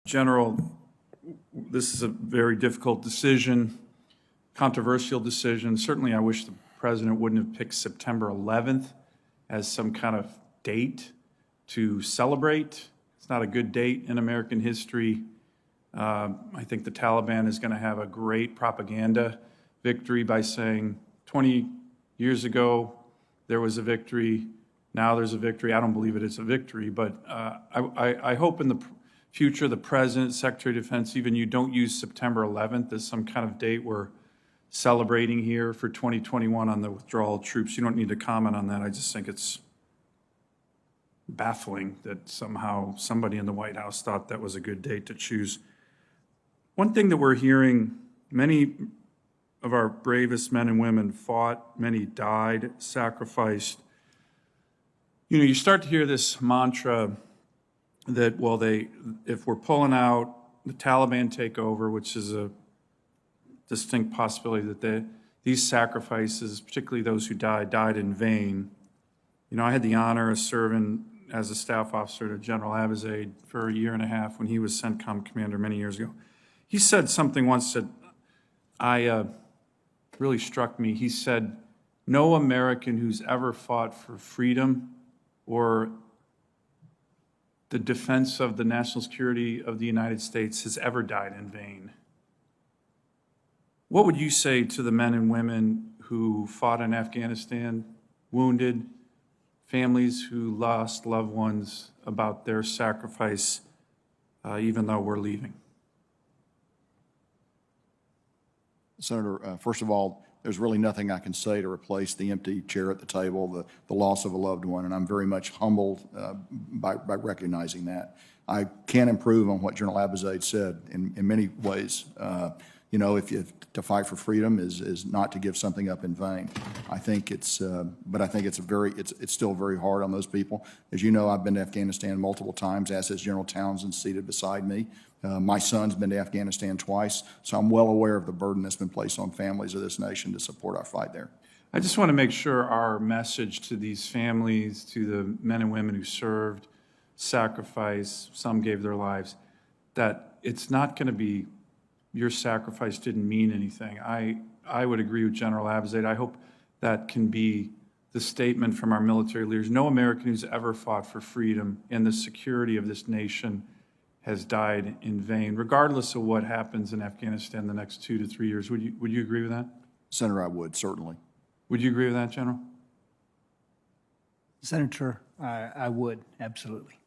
General, this is a very difficult decision, controversial decision. Certainly, I wish the president wouldn't have picked September 11th as some kind of date to celebrate. It's not a good date in American history. I think the Taliban is going to have a great propaganda victory by saying 20 years ago there was a victory, now there's a victory. I don't believe it is a victory, but I hope in the future the President, Secretary of Defense, even you don't use September 11th as some kind of date we're celebrating here for 2021 on the withdrawal of troops. You don't need to comment on that. I just think it's baffling that somehow somebody in the White House thought that was a good date to choose. One thing that we're hearing, many of our bravest men and women fought, many died, sacrificed. You know, you start to hear this mantra that, well, if we're pulling out, the Taliban take over, which is a distinct possibility that these sacrifices, particularly those who died in vain. You know, I had the honor of serving as a staff officer to General Abizaid for a year and a half when he was CENTCOM commander many years ago. He said something once that really struck me. He said, no American who's ever fought for freedom or the defense of the national security of the United States has ever died in vain. What would you say to the men and women who fought in Afghanistan, wounded, families who lost loved ones, about their sacrifice, even though we're leaving? Senator, first of all, there's really nothing I can say to replace the empty chair at the table, the loss of a loved one, and I'm very much humbled by recognizing that. I can improve on what General Abizaid said in many ways. You know, to fight for freedom is not to give something up in vain. I think but I think it's still very hard on those people. As you know, I've been to Afghanistan multiple times, as has General Townsend seated beside me. My son's been to Afghanistan twice, so I'm well aware of the burden that's been placed on families of this nation to support our fight there. I just want to make sure our message to these families, to the men and women who served, sacrificed, some gave their lives, that it's not going to be your sacrifice didn't mean anything. I would agree with General Abizaid. I hope that can be the statement from our military leaders. No American who's ever fought for freedom and the security of this nation has died in vain, regardless of what happens in Afghanistan the next 2 to 3 years. Would you agree with that? Senator, I would, certainly. Would you agree with that, General? Senator, I would, absolutely.